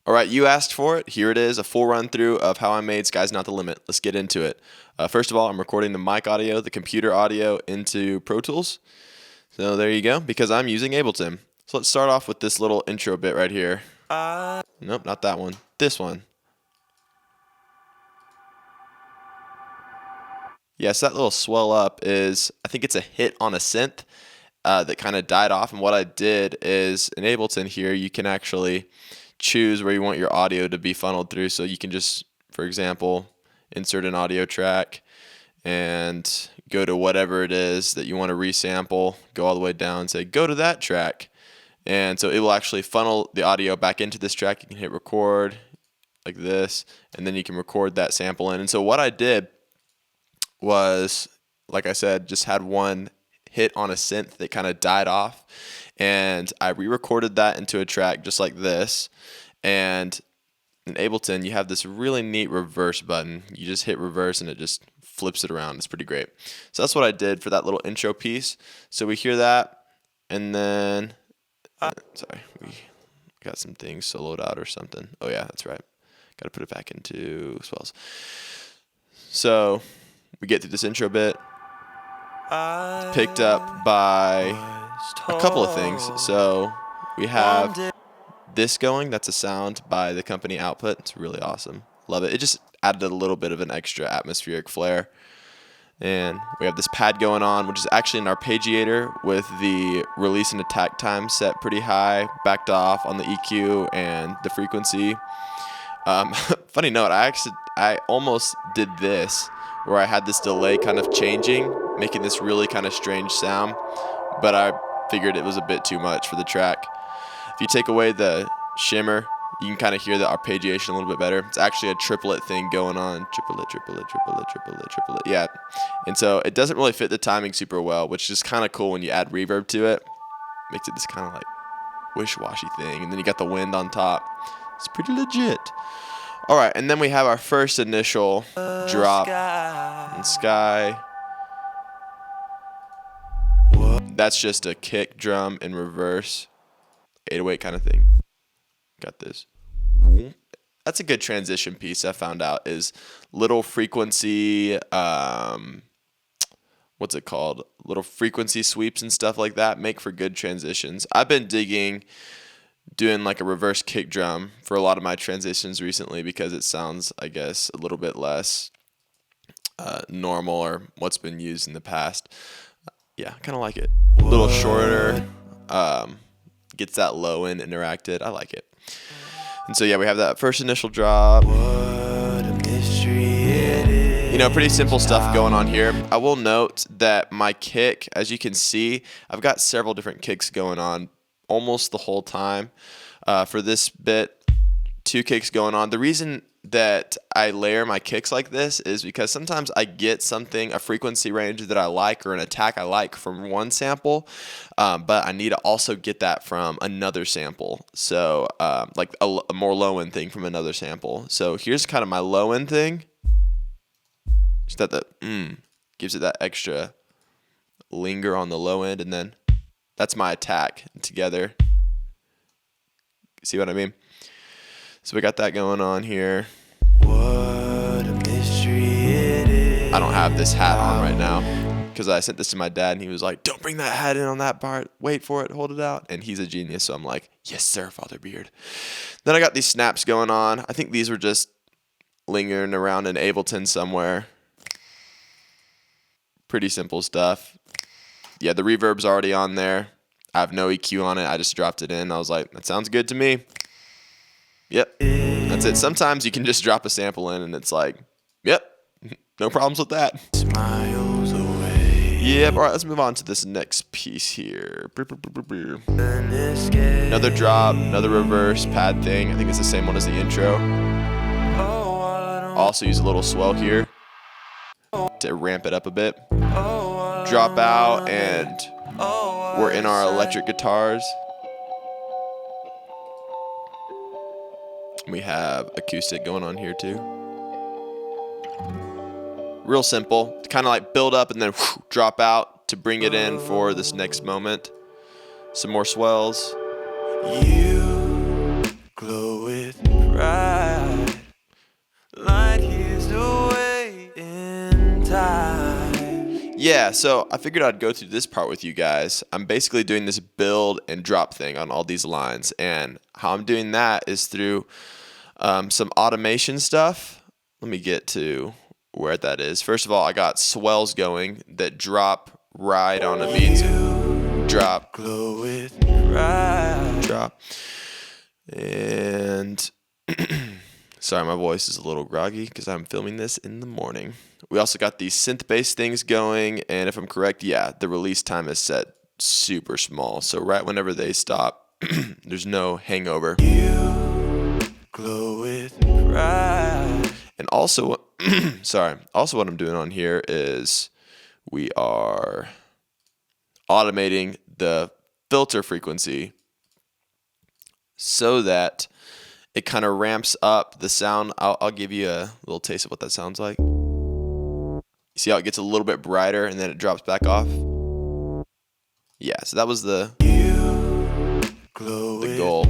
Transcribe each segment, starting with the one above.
All right, you asked for it. Here it is, a full run through of how I made Sky's Not the Limit. Let's get into it. First of all, I'm recording the mic audio, the computer audio into Pro Tools. So there you go, because I'm using Ableton. So let's start off with this little intro bit right here. Nope, not that one. This one. Yes, that little swell up is, I think it's a hit on a synth that kind of died off. And what I did is in Ableton here, you can actually choose where you want your audio to be funneled through. So you can just, for example, insert an audio track and go to whatever it is that you want to resample, go all the way down and say, go to that track. And so it will actually funnel the audio back into this track. You can hit record like this, and then you can record that sample in. And so what I did was, like I said, just had one hit on a synth that kind of died off, and I re-recorded that into a track just like this. And in Ableton, you have this really neat reverse button. You just hit reverse and it just flips it around. It's pretty great. So that's what I did for that little intro piece. So we hear that, and then sorry, we got some things soloed out or something. Oh yeah, that's right. Got to put it back into swells. So we get through this intro bit, picked up by a couple of things. So we have this going. That's a sound by the company Output. It's really awesome. Love it. It just added a little bit of an extra atmospheric flair. And we have this pad going on, which is actually an arpeggiator with the release and attack time set pretty high, backed off on the EQ and the frequency. Funny note, I almost did this where I had this delay kind of changing, making this really kind of strange sound, but I figured it was a bit too much for the track. If you take away the shimmer, you can kind of hear the arpeggiation a little bit better. It's actually a triplet thing going on. Triplet, triplet, triplet, triplet, triplet. Yeah. And so it doesn't really fit the timing super well, which is kind of cool when you add reverb to it. Makes it this kind of like wish-washy thing. And then you got the wind on top. It's pretty legit. All right, and then we have our first initial drop in Sky. That's just a kick drum in reverse, 808 kind of thing. Got this. That's a good transition piece I found out is little frequency, what's it called? Little frequency sweeps and stuff like that make for good transitions. I've been digging doing like a reverse kick drum for a lot of my transitions recently because it sounds, I guess, a little bit less normal or what's been used in the past. Yeah, kind of like it. A little shorter, gets that low end interacted. I like it. And so yeah, we have that first initial drop. You know, pretty simple stuff going on here. I will note that my kick, as you can see, I've got several different kicks going on almost the whole time. For this bit, 2 kicks going on. The reason that I layer my kicks like this is because sometimes I get something, a frequency range that I like or an attack I like from one sample, but I need to also get that from another sample. So like a more low end thing from another sample. So here's kind of my low end thing. Just that gives it that extra linger on the low end, and then that's my attack together. See what I mean? So we got that going on here. What a mystery it is. I don't have this hat on right now because I sent this to my dad and he was like, don't bring that hat in on that part. Wait for it, hold it out. And he's a genius, so I'm like, yes sir, Father Beard. Then I got these snaps going on. I think these were just lingering around in Ableton somewhere. Pretty simple stuff. Yeah, the reverb's already on there. I have no EQ on it. I just dropped it in. I was like, that sounds good to me. Yep, that's it. Sometimes you can just drop a sample in and it's like, yep, no problems with that. Smiles away. Yep, all right, let's move on to this next piece here. Another drop, another reverse pad thing. I think it's the same one as the intro. Also use a little swell here to ramp it up a bit. Drop out and we're in our electric guitars. We have acoustic going on here too. Real simple. Kind of like build up and then drop out to bring it in for this next moment. Some more swells. You glow with pride, light years away in time. Yeah, so I figured I'd go through this part with you guys. I'm basically doing this build and drop thing on all these lines, and how I'm doing that is through some automation stuff. Let me get to where that is. First of all, I got swells going that drop right on a beat. Drop, glow with pride, drop, and sorry, my voice is a little groggy because I'm filming this in the morning. We also got these synth bass things going, and if I'm correct, yeah, the release time is set super small. So right whenever they stop, there's no hangover. You glow with pride. And also, also what I'm doing on here is we are automating the filter frequency so that it kind of ramps up the sound. I'll give you a little taste of what that sounds like. You see how it gets a little bit brighter and then it drops back off? Yeah, so that was the goal.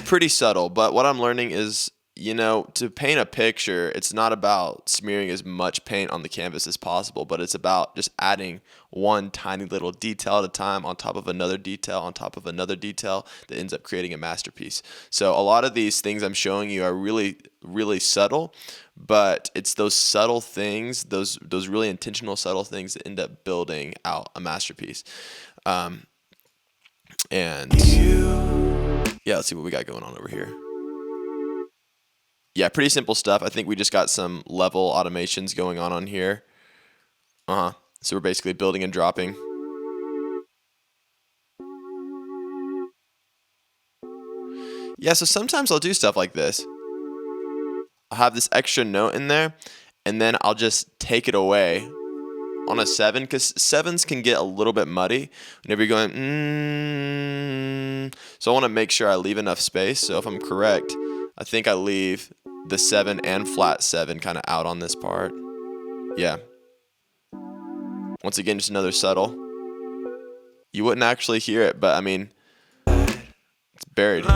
Pretty subtle, but what I'm learning is, to paint a picture, it's not about smearing as much paint on the canvas as possible, but it's about just adding one tiny little detail at a time on top of another detail on top of another detail that ends up creating a masterpiece. So a lot of these things I'm showing you are really, really subtle, but it's those subtle things, those really intentional subtle things that end up building out a masterpiece. And yeah, let's see what we got going on over here. Yeah, pretty simple stuff. I think we just got some level automations going on here. So we're basically building and dropping. Yeah, so sometimes I'll do stuff like this. I'll have this extra note in there, and then I'll just take it away on a 7, because 7s can get a little bit muddy whenever you're going, So I want to make sure I leave enough space. So if I'm correct, I think I leave the 7 and flat 7 kind of out on this part. Yeah. Once again, just another subtle. You wouldn't actually hear it, but I mean, it's buried.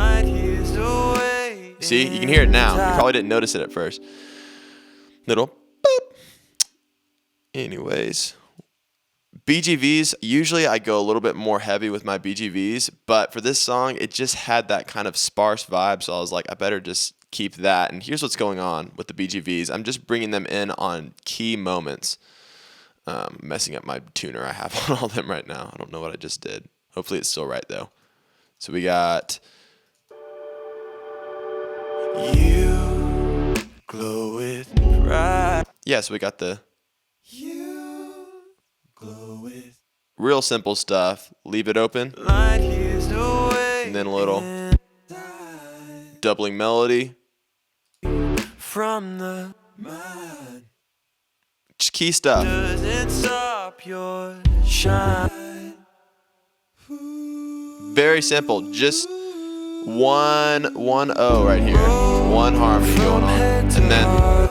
See, you can hear it now. You probably didn't notice it at first. Little boop. Anyways, BGVs, usually I go a little bit more heavy with my BGVs, but for this song, it just had that kind of sparse vibe, so I was like, I better just keep that. And here's what's going on with the BGVs. I'm just bringing them in on key moments. Messing up my tuner I have on all of them right now. I don't know what I just did. Hopefully it's still right, though. So we got... You glow with pride. Yeah, so we got the... You glow with... Real simple stuff. Leave it open. And then a little doubling melody. From the mind. Just key stuff. Doesn't stop your shine. Very simple. Just one O right here. One harmony going on. And then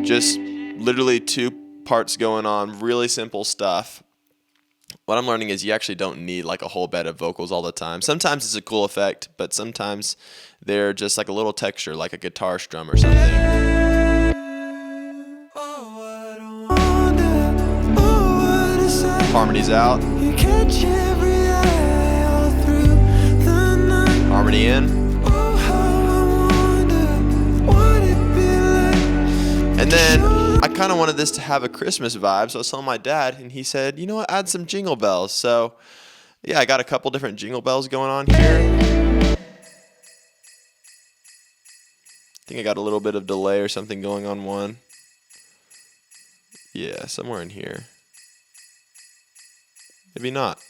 just literally 2 parts going on. Really simple stuff. What I'm learning is you actually don't need like a whole bed of vocals all the time. Sometimes it's a cool effect, but sometimes they're just like a little texture, like a guitar strum or something. Harmonies out. Harmony in. And then I kind of wanted this to have a Christmas vibe, so I was telling my dad, and he said, you know what, add some jingle bells. So, yeah, I got a couple different jingle bells going on here. I think I got a little bit of delay or something going on one. Yeah, somewhere in here. Maybe not.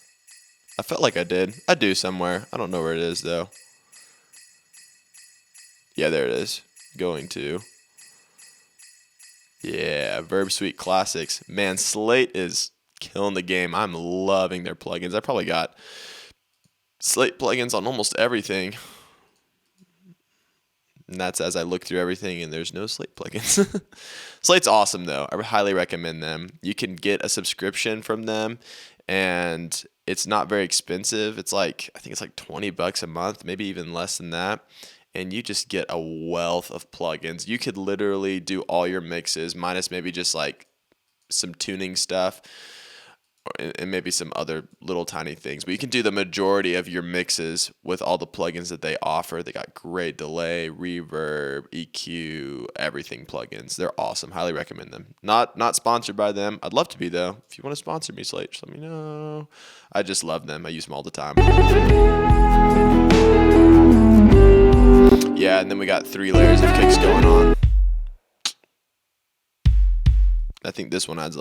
I felt like I did. I do somewhere. I don't know where it is, though. Yeah, there it is. Going to. Yeah, Verb Suite Classics. Man, Slate is killing the game. I'm loving their plugins. I probably got Slate plugins on almost everything. And that's as I look through everything, and there's no Slate plugins. Slate's awesome, though. I highly recommend them. You can get a subscription from them, and it's not very expensive. It's like, I think it's like $20 a month, maybe even less than that. And you just get a wealth of plugins. You could literally do all your mixes minus maybe just like some tuning stuff and maybe some other little tiny things. But you can do the majority of your mixes with all the plugins that they offer. They got great delay, reverb, EQ, everything plugins. They're awesome. Highly recommend them. Not sponsored by them. I'd love to be though. If you want to sponsor me, Slate, just let me know. I just love them. I use them all the time. Yeah, and then we got 3 layers of kicks going on. I think this one adds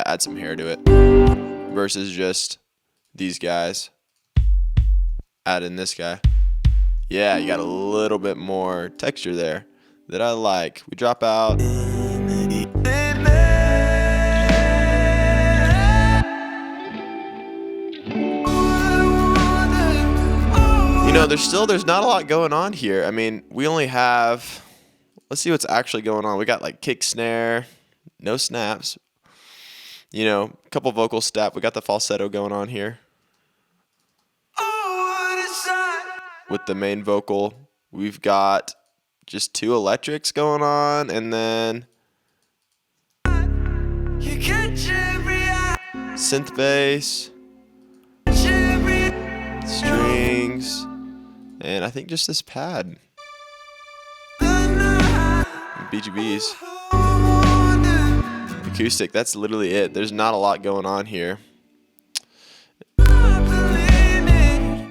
add some hair to it versus just these guys. Add in this guy. Yeah, you got a little bit more texture there that I like. We drop out. You know, there's not a lot going on here. I mean, we only have, let's see what's actually going on. We got like kick snare, no snaps. You know, a couple vocal step. We got the falsetto going on here. With the main vocal, we've got just 2 electrics going on, and then synth bass, strings, and I think just this pad. BGBs. Acoustic, that's literally it. There's not a lot going on here.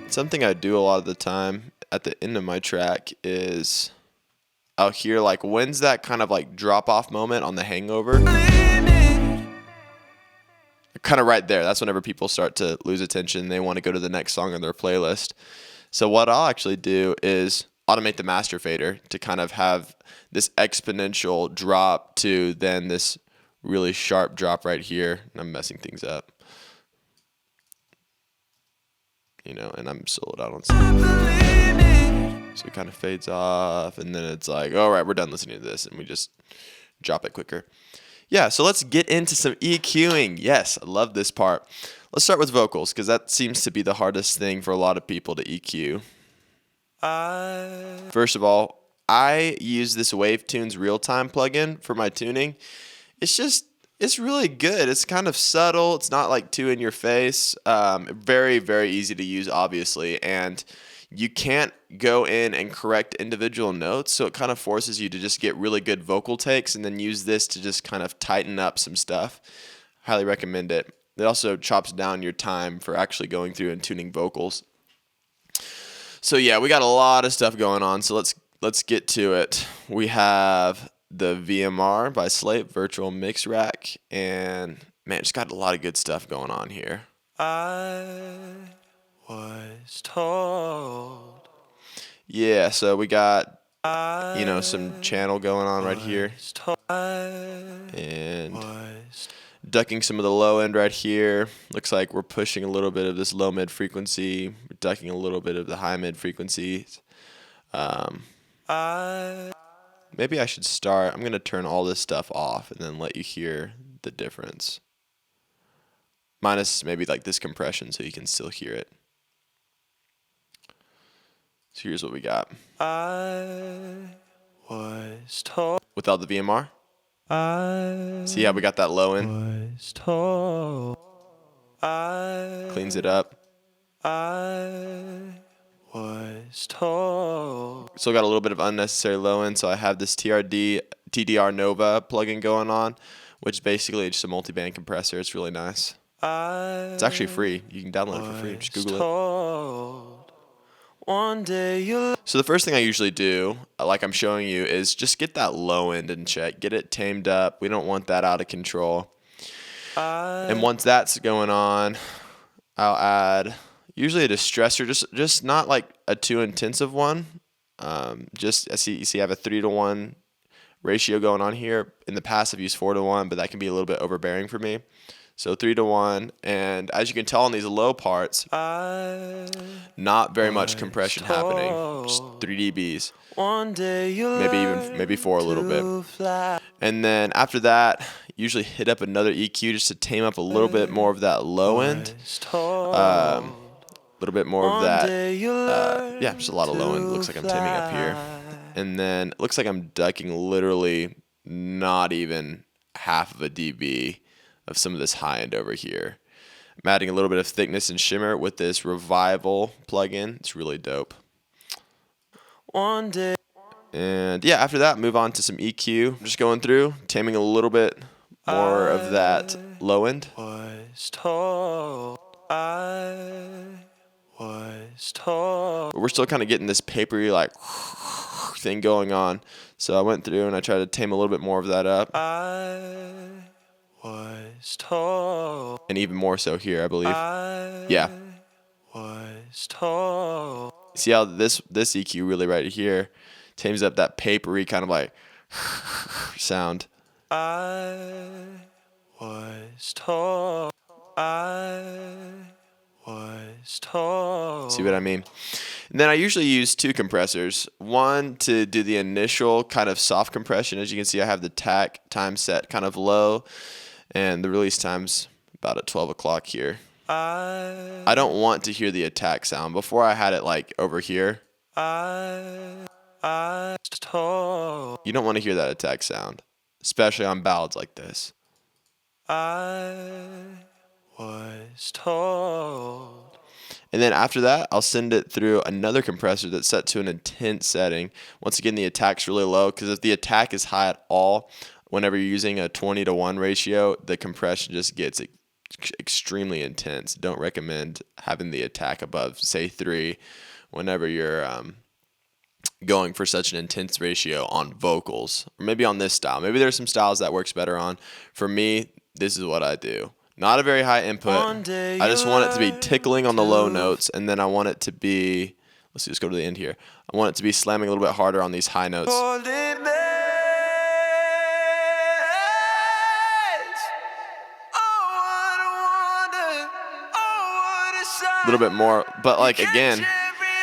Something I do a lot of the time at the end of my track is I'll hear like, when's that kind of like drop off moment on the hangover? Kind of right there. That's whenever people start to lose attention. They want to go to the next song on their playlist. So what I'll actually do is automate the master fader to kind of have this exponential drop to then this really sharp drop right here. And I'm messing things up. You know, and I'm sold out on something. So it kind of fades off, and then it's like, all right, we're done listening to this, and we just drop it quicker. Yeah, so let's get into some EQing. Yes, I love this part. Let's start with vocals, because that seems to be the hardest thing for a lot of people to EQ. First of all, I use this WaveTunes Real-Time plugin for my tuning. It's really good. It's kind of subtle. It's not like too in your face. Very, very easy to use, obviously. And you can't go in and correct individual notes. So it kind of forces you to just get really good vocal takes and then use this to just kind of tighten up some stuff. Highly recommend it. It also chops down your time for actually going through and tuning vocals. So yeah, we got a lot of stuff going on. So let's get to it. We have the VMR by Slate, Virtual Mix Rack, and man, it's got a lot of good stuff going on here. I was told. Yeah, so we got, you know, some channel going on right here. And ducking some of the low end right here. Looks like we're pushing a little bit of this low mid frequency, ducking a little bit of the high mid frequencies. Maybe I should start. I'm going to turn all this stuff off and then let you hear the difference. Minus maybe like this compression so you can still hear it. So here's what we got. I was told. Without the VMR. See how we got that low end? Was told. Cleans it up. Was told. Still got a little bit of unnecessary low end, so I have this TDR Nova plugin going on, which basically is just a multi-band compressor. It's really nice. It's actually free. You can download it for free. Just Google it. One day so the first thing I usually do, like I'm showing you, is just get that low end in check. Get it tamed up. We don't want that out of control. And once that's going on, I'll add usually a distressor, just not like a too intensive one. Just you see I have a 3-to-1 ratio going on here. In the past I've used 4-to-1, but that can be a little bit overbearing for me. So 3-1, and as you can tell on these low parts, not very much compression happening. Just 3 dBs. Maybe 4 a little bit. And then after that, usually hit up another EQ just to tame up a little bit more of that low end. A little bit more of that. Yeah, just a lot of low end. Looks like I'm taming up here. And then it looks like I'm ducking literally not even half of a dB of some of this high end over here. I'm adding a little bit of thickness and shimmer with this Revival plugin. It's really dope. And yeah, after that, move on to some EQ. I'm just going through, taming a little bit more of that low end. But we're still kind of getting this papery like thing going on. So I went through and I tried to tame a little bit more of that up. And even more so here, I believe. Yeah. See how this EQ really right here tames up that papery kind of like sound. See what I mean? And then I usually use 2 compressors. One to do the initial kind of soft compression. As you can see, I have the tack time set kind of low, and the release time's about at 12 o'clock here. I don't want to hear the attack sound. Before I had it like over here. You don't want to hear that attack sound, especially on ballads like this. And then after that, I'll send it through another compressor that's set to an intense setting. Once again, the attack's really low, because if the attack is high at all, whenever you're using a 20-to-1 ratio, the compression just gets extremely intense. Don't recommend having the attack above, say, 3 whenever you're going for such an intense ratio on vocals. Or maybe on this style. Maybe there's some styles that works better on. For me, this is what I do. Not a very high input. I just want it to be tickling on the low notes, and then I want it to be, let's go to the end here. I want it to be slamming a little bit harder on these high notes. A little bit more, but like again,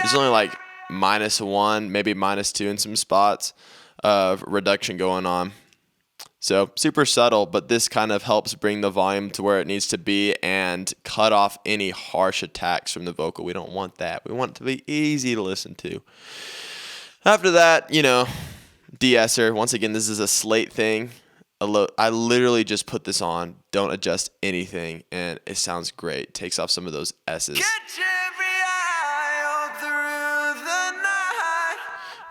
there's only like -1, maybe -2 in some spots of reduction going on. So super subtle, but this kind of helps bring the volume to where it needs to be and cut off any harsh attacks from the vocal. We don't want that. We want it to be easy to listen to. After that, de-esser. Once again, this is a slate thing. I literally just put this on, don't adjust anything, and it sounds great. Takes off some of those S's.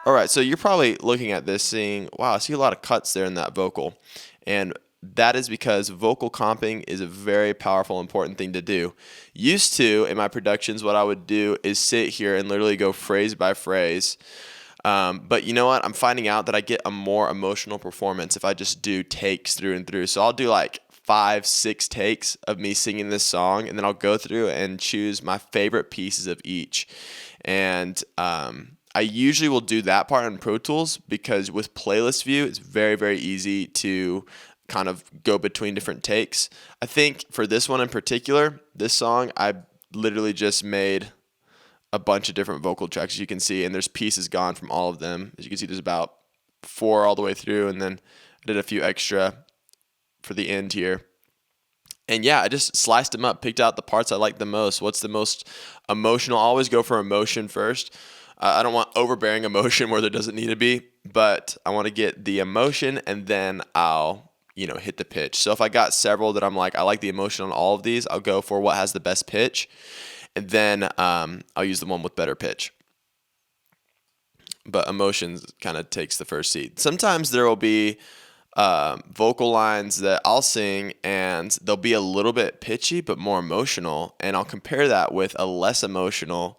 All right, so you're probably looking at this saying, wow, I see a lot of cuts there in that vocal. And that is because vocal comping is a very powerful, important thing to do. Used to, in my productions, what I would do is sit here and literally go phrase by phrase. But you know what? I'm finding out that I get a more emotional performance if I just do takes through and through. So I'll do like 5-6 takes of me singing this song, and then I'll go through and choose my favorite pieces of each. And I usually will do that part in Pro Tools, because with playlist view, it's very, very easy to kind of go between different takes. I think for this one in particular, this song, I literally just made a bunch of different vocal tracks, as you can see, and there's pieces gone from all of them. As you can see, there's about 4 all the way through, and then I did a few extra for the end here. And yeah, I just sliced them up, picked out the parts I like the most. What's the most emotional? I always go for emotion first. I don't want overbearing emotion where there doesn't need to be, but I want to get the emotion, and then I'll, hit the pitch. So if I got several that I'm like, I like the emotion on all of these, I'll go for what has the best pitch, and then I'll use the one with better pitch. But emotions kind of takes the first seat. Sometimes there will be vocal lines that I'll sing, and they'll be a little bit pitchy but more emotional, and I'll compare that with a less emotional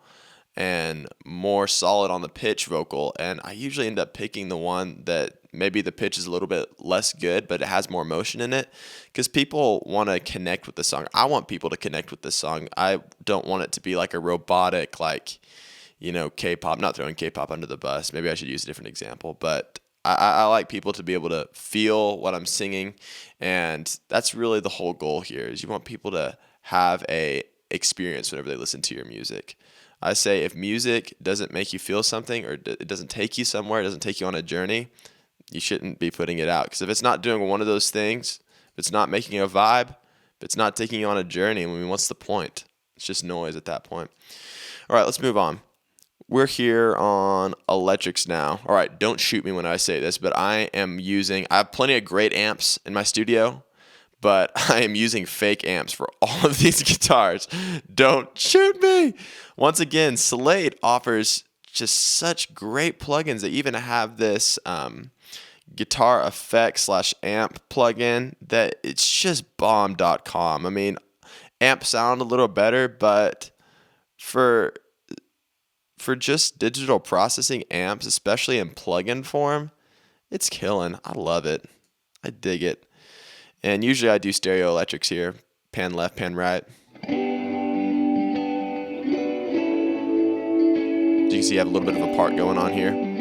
and more solid on the pitch vocal, and I usually end up picking the one that maybe the pitch is a little bit less good, but it has more emotion in it, because people want to connect with the song. I want people to connect with this song. I don't want it to be like a robotic, K-pop. Not throwing K-pop under the bus. Maybe I should use a different example, but I like people to be able to feel what I'm singing, and that's really the whole goal here. Is you want people to have a experience whenever they listen to your music. I say if music doesn't make you feel something, or it doesn't take you somewhere, it doesn't take you on a journey, you shouldn't be putting it out. Because if it's not doing one of those things, if it's not making a vibe, if it's not taking you on a journey, I mean, what's the point? It's just noise at that point. All right, let's move on. We're here on electrics now. All right, don't shoot me when I say this, but I have plenty of great amps in my studio, but I am using fake amps for all of these guitars. Don't shoot me. Once again, Slate offers just such great plugins. They even have this guitar effect / amp plugin that it's just bomb.com. I mean, amps sound a little better, but for just digital processing amps, especially in plugin form, it's killing. I love it. I dig it. And usually I do stereo electrics here. Pan left, pan right. As you can see, I have a little bit of a part going on here.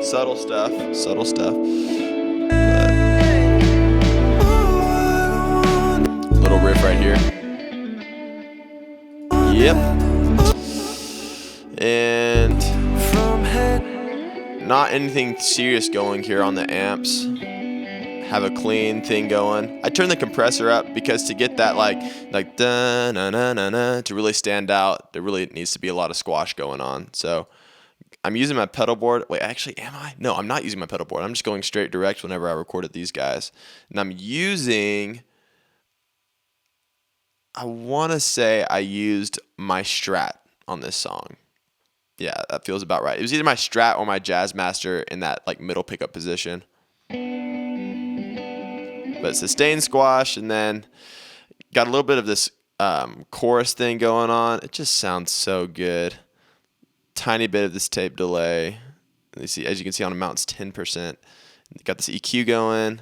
Subtle stuff. Little riff right here. Yep. And not anything serious going here on the amps. Have a clean thing going. I turn the compressor up because to get that like da na na na na to really stand out, there really needs to be a lot of squash going on. So I'm using my pedal board. Wait, actually, am I? No, I'm not using my pedal board. I'm just going straight direct whenever I recorded these guys. And I'm using, I want to say I used my Strat on this song. Yeah, that feels about right. It was either my Strat or my Jazz Master in that like middle pickup position. But sustain squash, and then got a little bit of this chorus thing going on. It just sounds so good. Tiny bit of this tape delay. You see, as you can see on the mount, it's 10%. Got this EQ going,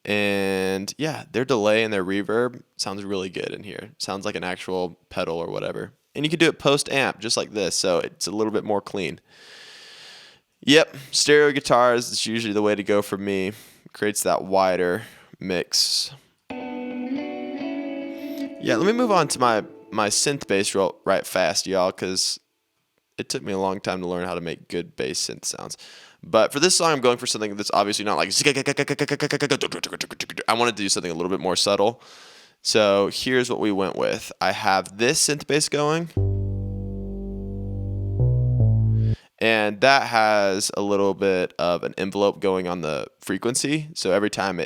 and yeah, their delay and their reverb sounds really good in here. Sounds like an actual pedal or whatever. And you can do it post amp just like this, so it's a little bit more clean. Yep, stereo guitars is usually the way to go for me. It creates that wider mix. Yeah, let me move on to my synth bass right fast, y'all, because it took me a long time to learn how to make good bass synth sounds. But for this song, I'm going for something that's obviously not like... I wanted to do something a little bit more subtle. So here's what we went with. I have this synth bass going, and that has a little bit of an envelope going on the frequency. So every time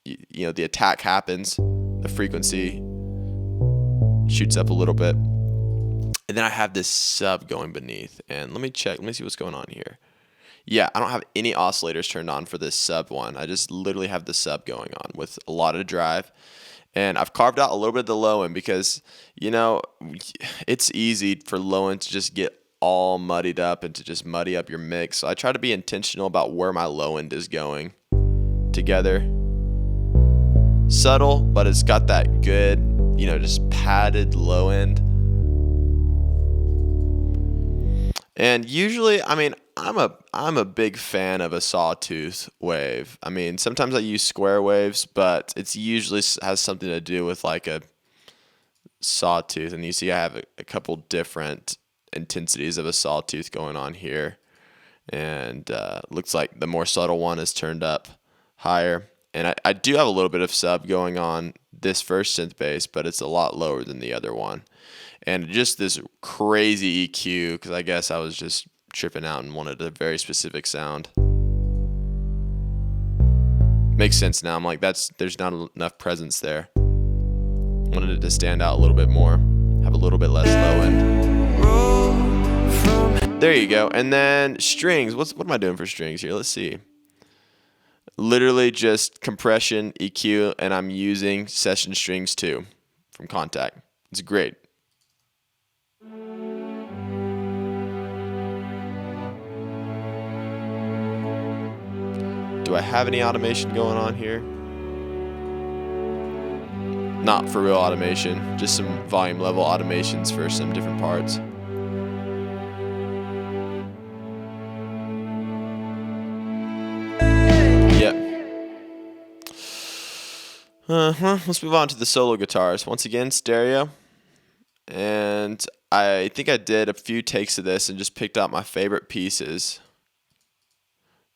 the attack happens, the frequency shoots up a little bit. And then I have this sub going beneath. And let me see what's going on here. Yeah, I don't have any oscillators turned on for this sub one. I just literally have the sub going on with a lot of drive. And I've carved out a little bit of the low end because, it's easy for low end to just get all muddied up and to just muddy up your mix. So I try to be intentional about where my low end is going together. Subtle, but it's got that good, just padded low end. And usually, I'm a big fan of a sawtooth wave. I mean, sometimes I use square waves, but it's usually has something to do with like a sawtooth. And you see I have a couple different intensities of a sawtooth going on here. And looks like the more subtle one is turned up higher. And I do have a little bit of sub going on this first synth bass, but it's a lot lower than the other one. And just this crazy EQ, because I guess I was just tripping out and wanted a very specific sound. Makes sense now. I'm like, there's not enough presence there. Wanted it to stand out a little bit more, have a little bit less low end. There you go. And then strings. What am I doing for strings here? Let's see. Literally just compression, EQ, and I'm using session strings too from Contact. It's great. Do I have any automation going on here? Not for real automation, just some volume level automations for some different parts. Yep. Let's move on to the solo guitars. Once again, stereo. And I think I did a few takes of this and just picked out my favorite pieces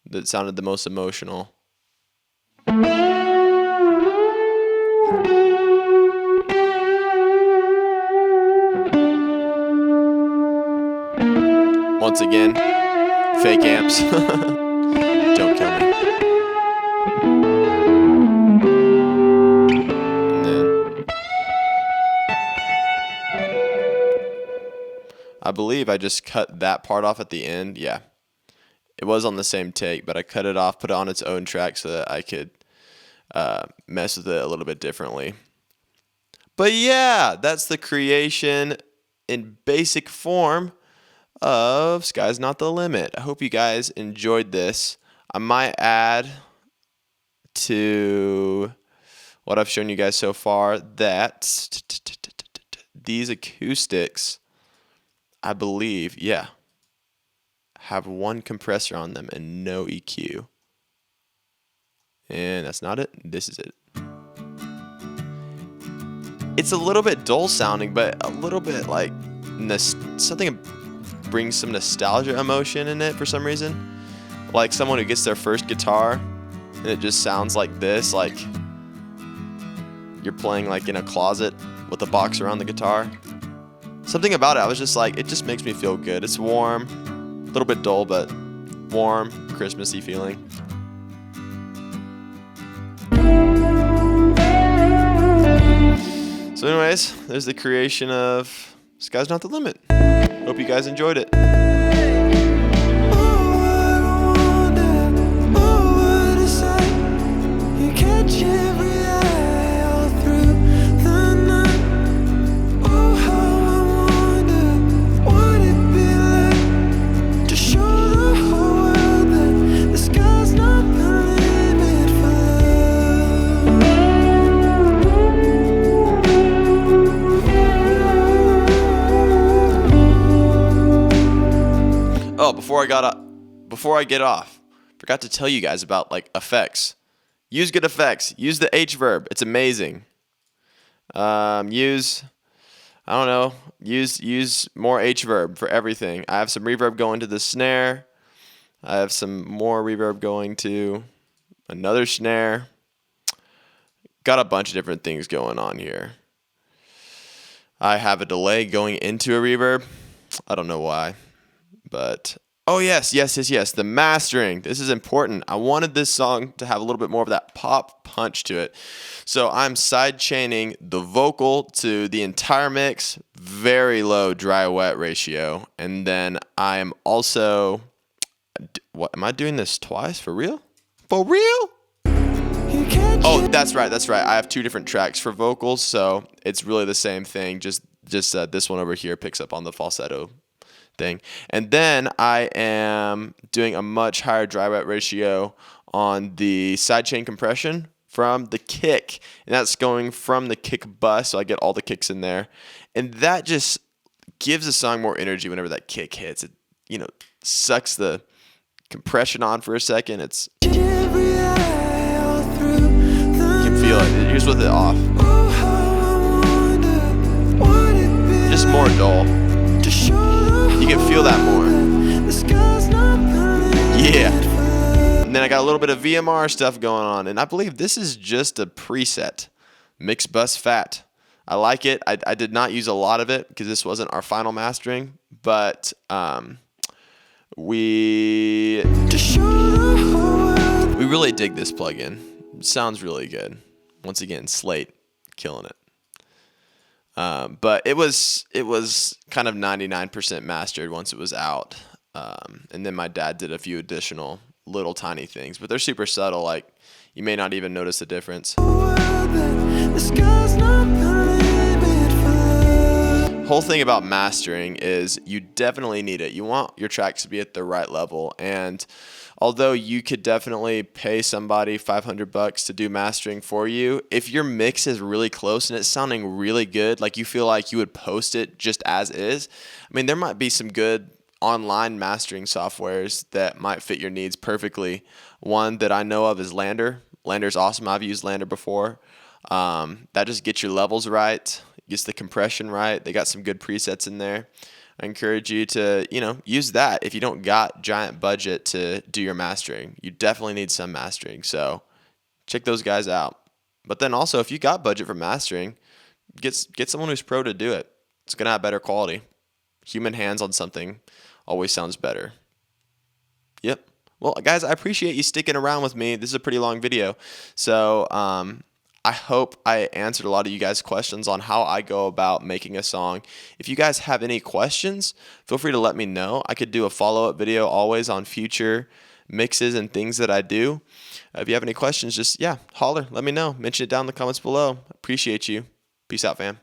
that sounded the most emotional. Once again, fake amps. Don't kill me. And then I believe I just cut that part off at the end. Yeah. It was on the same take, but I cut it off, put it on its own track so that I could mess with it a little bit differently. But yeah, that's the creation in basic form of Sky's Not the Limit. I hope you guys enjoyed this. I might add to what I've shown you guys so far that these acoustics, I believe, yeah, have one compressor on them and no EQ. And that's not it. This is it. It's a little bit dull sounding, but a little bit like something brings some nostalgia emotion in it for some reason. Like someone who gets their first guitar and it just sounds like this, like you're playing like in a closet with a box around the guitar. Something about it, I was just like, it just makes me feel good. It's warm, a little bit dull, but warm, Christmassy feeling. So anyways, there's the creation of Sky's Not the Limit. Hope you guys enjoyed it. Oh, before I get off, forgot to tell you guys about like effects. Use good effects. Use the H verb. It's amazing. Use more H verb for everything. I have some reverb going to the snare. I have some more reverb going to another snare. Got a bunch of different things going on here. I have a delay going into a reverb. I don't know why. But, oh yes, the mastering. This is important. I wanted this song to have a little bit more of that pop punch to it. So I'm side chaining the vocal to the entire mix, very low dry-wet ratio. And then I am also, what, am I doing this twice? For real? For real? Oh, that's right. I have two different tracks for vocals, so it's really the same thing. Just this one over here picks up on the falsetto thing. And then I am doing a much higher dry-wet ratio on the sidechain compression from the kick. And that's going from the kick bus, so I get all the kicks in there. And that just gives the song more energy whenever that kick hits. It, sucks the compression on for a second. You can feel it. Here's with it off. Just more dull. You can feel that more. Yeah. And then I got a little bit of VMR stuff going on. And I believe this is just a preset. Mix bus fat. I like it. I did not use a lot of it because this wasn't our final mastering. But we really dig this plugin. It sounds really good. Once again, Slate killing it. But it was kind of 99% mastered once it was out. And then my dad did a few additional little tiny things, but they're super subtle. Like you may not even notice the difference. whole thing about mastering is you definitely need it. You want your tracks to be at the right level. And although you could definitely pay somebody $500 to do mastering for you, if your mix is really close and it's sounding really good, like you feel like you would post it just as is, I mean, there might be some good online mastering softwares that might fit your needs perfectly. One that I know of is Lander. Lander's awesome. I've used Lander before. That just gets your levels right, gets the compression right. They got some good presets in there. I encourage you to, use that if you don't got giant budget to do your mastering. You definitely need some mastering. So check those guys out. But then also, if you got budget for mastering, get someone who's pro to do it. It's going to have better quality. Human hands on something always sounds better. Yep. Well, guys, I appreciate you sticking around with me. This is a pretty long video. So I hope I answered a lot of you guys' questions on how I go about making a song. If you guys have any questions, feel free to let me know. I could do a follow-up video always on future mixes and things that I do. If you have any questions, just, holler. Let me know. Mention it down in the comments below. Appreciate you. Peace out, fam.